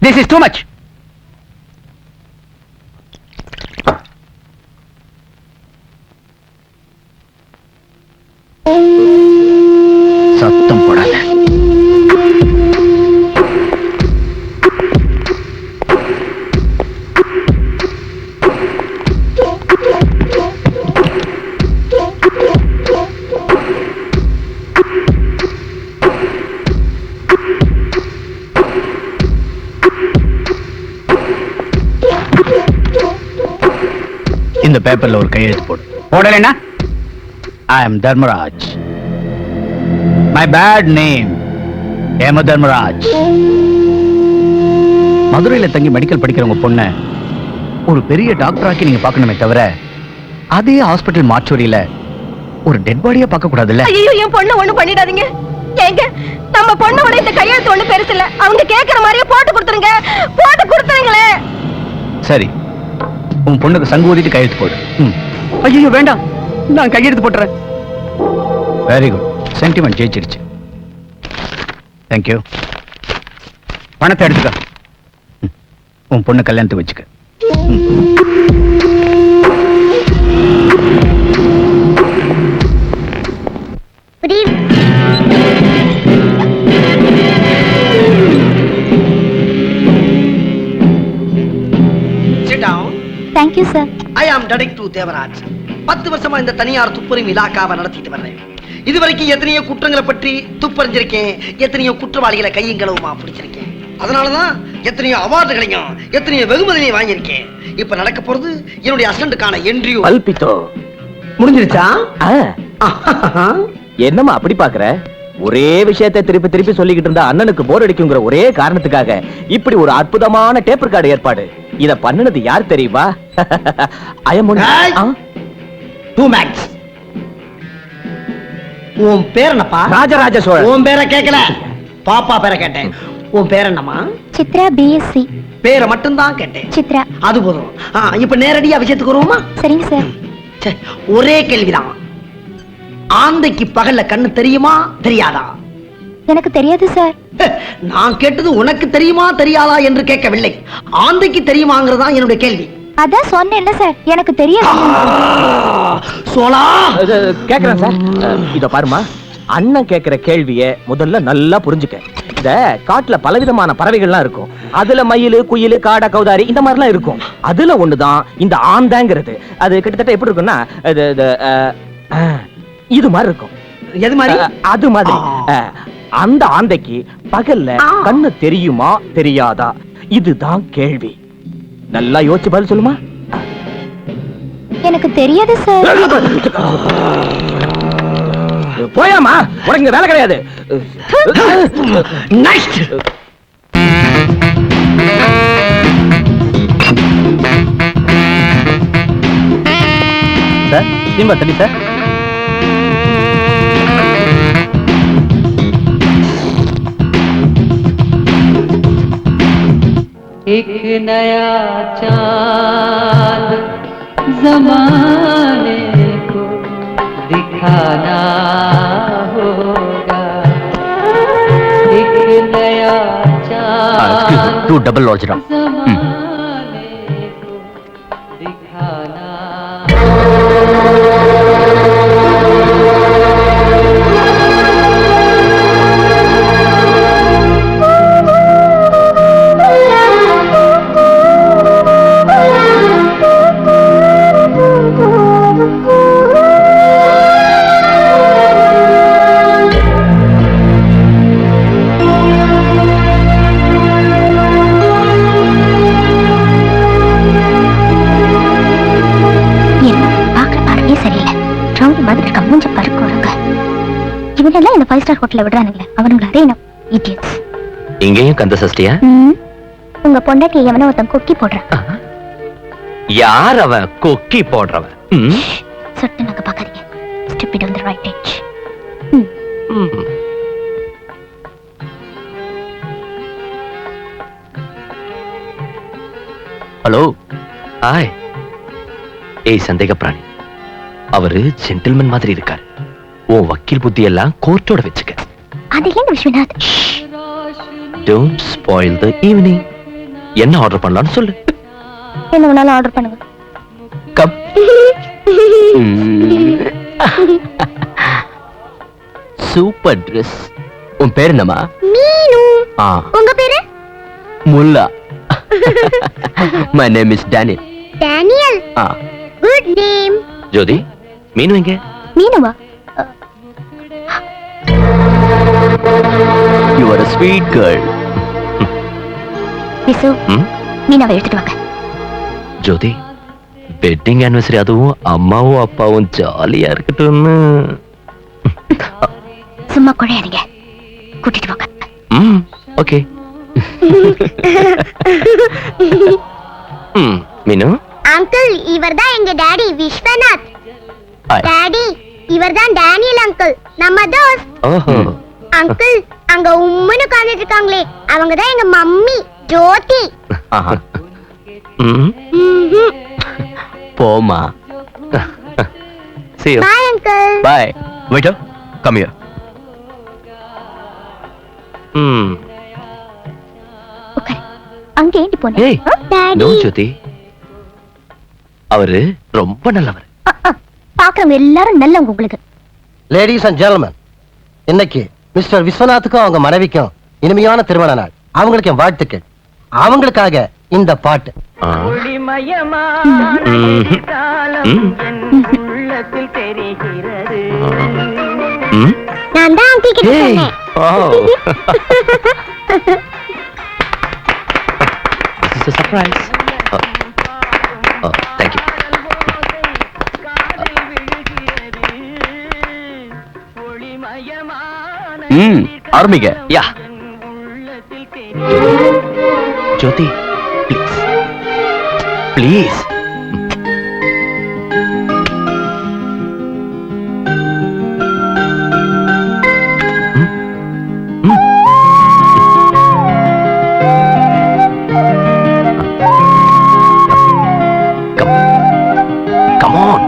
This is too much. சத்தம் போடாத. இந்த பேப்பர்ல ஒரு கையெழுத்து போடு. போடலைன்னா I am Dharmaraj. My pet name am Dharmaraj. மதுரையில தங்கி மெடிக்கல் படிக்கிறவங்க பொண்ண ஒரு பெரிய டாக்டராக்கி நீங்க பார்க்கணுமே தவிர அதே ஹாஸ்பிட்டல் மார்ச்சுவரியில ஒரு டெட் பாடியா பார்க்க கூடாதுல்ல. ஐயோ, என் பொண்ணு ஒண்ணு பண்ணிடாதீங்க. ஏங்க, நம்ம பொண்ணோட இந்த கையெழுத்து ஒண்ணு பெருசு இல்ல. அவங்க கேக்குற மாதிரியே போட்டு கொடுத்துருங்க. போட்டு கொடுத்துருங்களே. சரி, உன் பொண்ணுக்கு சங்கு ஊதிட்டு கையெழுத்து போடு. ஐயோ வேண்டாம், நான் கையெழுத்து போட்டுறேன். வெரி குட், சென்டிமெண்ட் ஜெயிச்சிருச்சு. தேங்க்யூ. பணத்தை எடுத்துக்க. உன் பொண்ணு கல்யாணத்துக்கு வச்சுக்க. Sit down. Thank you, sir. I am Detective Devaraj. 10 வருஷமா இந்த தனியார் துப்புரிமை இலாக்காவை நடத்திட்டு வர்றேன். இதுவரைக்கும் எத்தனையோ குற்றங்களை பற்றி துப்பறிஞ்சிருக்கேன். எத்தனையோ குற்றவாளிகளை கையும் களவுமா பிடிச்சிருக்கேன். அதனாலதான் எத்தனையோ அவார்டுகளையும் எத்தனையோ வெகுமதியையும் வாங்கியிருக்கேன். இப்ப நடக்க போறது என்னுடைய அசிஸ்டன்ட்கான என்ட்ரியூ. அல்பித்தோ முடிஞ்சிருச்சா? என்னம்மா அப்படி பாக்குற? ஒரே விஷயத்தை திருப்பி திருப்பி சொல்லிக்கிட்டு இருந்தா அண்ணனுக்கு போர் அடிக்குங்கிற ஒரே காரணத்துக்காக இப்படி ஒரு அற்புதமான டேப் ரெக்கார்டு ஏற்பாடு. இத பண்ணுனது யார் தெரியுமா? உன் பேர் என்னப்பா? ராஜராஜ சோழன். உன் பேரை கேட்கல, பாப்பா பேரை கேட்டேன். உன் பேர் என்னம்மா? சித்ரா, பிஎஸ்சி. பேரை மட்டும்தான் கேட்டேன். சித்ரா. அது போதும். இப்ப நேரடியா விஷயத்துக்கு வருவோமா? சரிங்க சார். ஒரே கேள்விதான். ஆந்தைக்கு பகல்ல கண்ணு தெரியுமா தெரியாதா? எனக்கு தெரியாது சார். நான் கேட்டது உனக்கு தெரியுமா தெரியாதா என்று கேட்கவில்லை. ஆந்தைக்கு தெரியுமாங்கிறதா என்னுடைய கேள்வி. அதான் சொன்னேன்ல சார், எனக்கு தெரியாது. சோலா கேக்குறேன் சார். இத பாருமா, அண்ணன் கேக்குற கேள்விய முதல்ல நல்லா புரிஞ்சுக்க. இந்த காட்டுல பலவிதமான பறவைகள்லாம் இருக்கும். அதுல மயிலு, குயிலு, காடை, கௌதாரி இந்த மாதிரிலாம் இருக்கும். அதுல ஒண்ணுதான் இந்த ஆந்தாங்கிறது. அது கிட்டத்தட்ட எப்படி இருக்கும்னா இது மாதிரி இருக்கும். எது மாதிரி? அது மாதிரி. அந்த ஆந்தைக்கு பகல்ல கண்ணு தெரியுமா தெரியாதா? இதுதான் கேள்வி. நல்லா யோசிச்சு பதில் சொல்லுமா. எனக்கு தெரியாது சார். போயாமா, உனக்கு வேலை கிடையாது. சார் சிம்பா தண்ணி சார். एक नया चांद ज़माने को दिखाना होगा. एक नया चांद 2 डबल लॉर्ज राम. ज़माने को दिखाना. இவனெல்லாம் இந்த 5 ஸ்டார் ஹோட்டல்ல விடுறானுங்களே, அவனுங்கள அதே என்ன இடியட்ஸ். இங்கேயும் கந்த சஷ்டியா? உங்க பொண்டாட்டி எவனோ ஒருத்தன் கொக்கி போடுறான். யார் அவன் கொக்கி போடுறவன்? சொட்டு நாங்க பாக்காதீங்க. Stupid on the right edge. Hello. Hi. ஏய் சந்தேக பிராணி, அவரு ஜென்டில்மேன் மாதிரி இருக்காரு. ஓ வக்கீல் புத்தி எல்லாம் கோர்ட்டோட வச்சுக்க. அது என்ன Viswanath? Don't spoil the evening. என்ன ஆர்டர் பண்ணலாம்னு சொல்லு. என்ன வேணாலும் ஆர்டர் பண்ணுங்க. கம். Super dress. உன் பேர் என்னம்மா? மீனு. உங்க பேரு? Mullah. My name is Daniel. Daniel. Good name. ஜோதி, மீனு எங்க? மீனுவா? You are a sweet girl. Visu, மீனாவை எடுத்துட்டு வாங்க. ஜோதி, வெட்டிங் ஆனிவர்சரி, அதுவும் அம்மாவும் அப்பாவும் ஜாலியா இருக்கட்டும்னு. சும்மா குழையாதீங்க, கூட்டிட்டு வாங்க. ஓகே. மீனு. அங்கிள், இவர்தான் எங்க டாடி விஸ்வநாத். டாடி, இவர்தான் டேனியல் அங்கிள், நம்ம தோஸ்த். ஓஹோ. அங்கிள், அங்க உம்முன்னு உட்கார்ந்துட்டு இருக்காங்களே, அவங்கதான் எங்க மம்மி ஜோதி. போமா. See you. Bye uncle. Bye. Waiter, come here. உட்காரு. அங்க ஏண்டி போன? Hey, daddy. no ஜோதி. அவரு ரொம்ப நல்லவர். பாக்குறவங்க எல்லாரும் நல்லவங்க உங்களுக்கு. லேடிஸ் அண்ட் ஜென்டில்மேன், இன்னைக்கு மிஸ்டர் விஸ்வநாத்துக்கும் அவங்க மனைவிக்கும் இனிமையான திருமண நாள். அவங்களுக்கு என் வாழ்த்துக்கள். அவங்களுக்காக இந்த பாட்டு. நான் தான் ஆண்டி கிட்ட சொன்னேன். This is a surprise. Oh, thank you. ஆரம்பிங்க. யா. ஜோதி, ப்ளீஸ் ப்ளீஸ். Come on.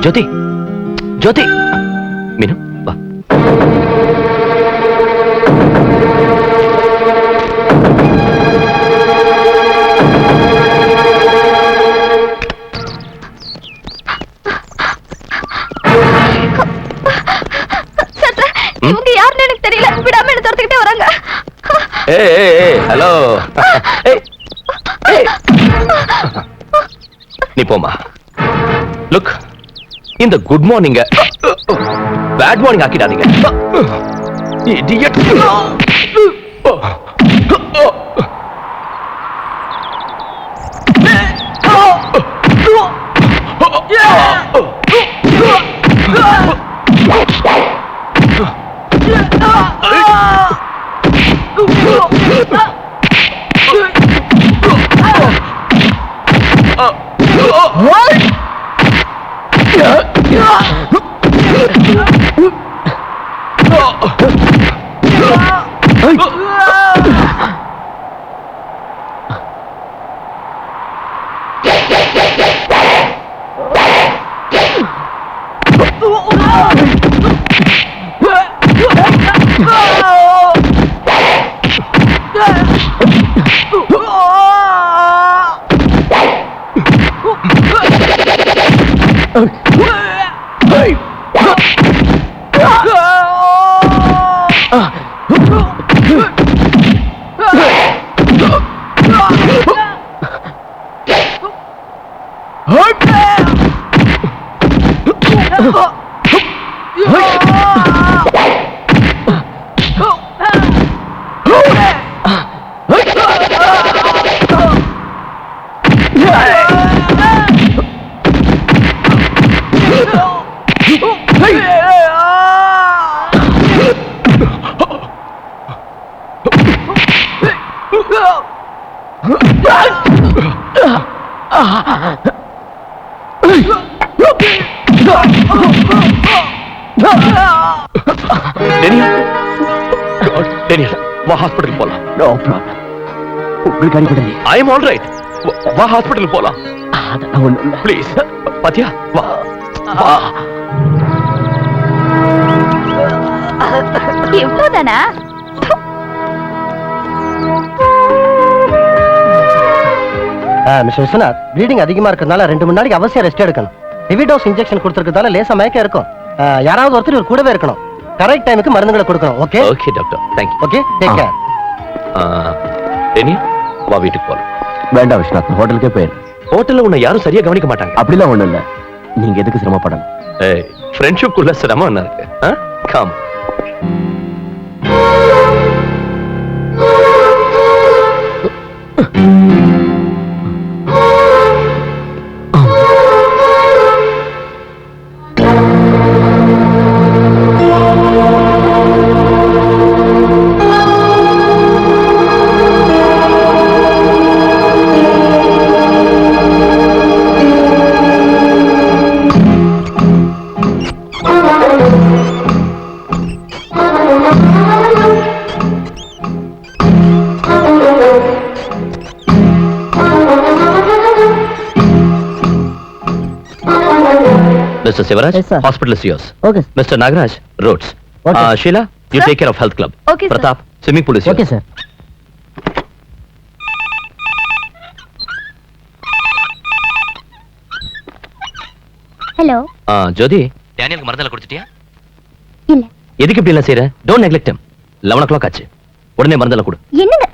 ஜோதி, ஜோதி, மீனு வா. இவங்க யாருன்னு எனக்கு தெரியல, விடாம என்ன துரத்துக்கிட்டே வராங்க. ஹலோ. நீ போமா. லுக், இந்த குட் மார்னிங் பேட் மார்னிங் ஆக்கிடாதீங்க. இடியட். டேனியல், வா ஹாஸ்பிடல் போலாம். No problem. உங்களுக்கு அடிபடலை. I am all right. வா ஹாஸ்பிடல் போலாம். அதெல்லாம் ஒண்ணும் இல்ல. ப்ளீஸ் பாத்தியா, வா வா. இவ்வளவுதானா? மிஸ்டர் விஸ்வநாத், ப்ளீடிங் அதிகமா இருக்கறனால 2-3 நாளைக்கு அவசியம் ரெஸ்ட் எடுக்கணும். ஹெவி டோஸ் இன்ஜெக்ஷன் கொடுத்திருக்கிறதால லேசா மயக்கம் இருக்கும். யாராவது ஒருத்தர் இவர் கூடவே இருக்கணும். கரெக்ட் டைமுக்கு மருந்துகளை கொடுக்கணும். Okay okay doctor, thank you. Okay, take care. Danny, வா வீட்டுக்கு போலாம். வேண்டாம் விஸ்வநாத், ஹோட்டலுக்கே போயிரு. ஹோட்டல்ல உன்னை யாரும் சரியா கவனிக்க மாட்டாங்க. அப்படிலாம் ஒண்ணும் இல்ல. நீங்க எதுக்கு சிரமப்படணும்? ஏய், ஃப்ரெண்ட்ஷிப் குள்ள சிரமம் என்ன இருக்கு? Come. Mr. Sivaraj, Yes, sir. hospital is yours. Okay. Mr. Nagaraj, roads. Okay. Sheila, you Sir. take care of health club. Okay, sir. Pratap, swimming pool is yours. Okay sir. Hello. Jyothi, டேனியலுக்கு மருந்தெல்லாம் கொடுத்துட்டியா? இல்ல. எதுக்கு இப்படி எல்லாம் செய்யற? Don't neglect him. 11 o'clock ஆச்சு. உடனே மருந்தெல்லாம் கொடு. என்னங்க?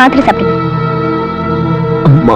மாத்திரை சாப்பிடுங்க. அம்மா.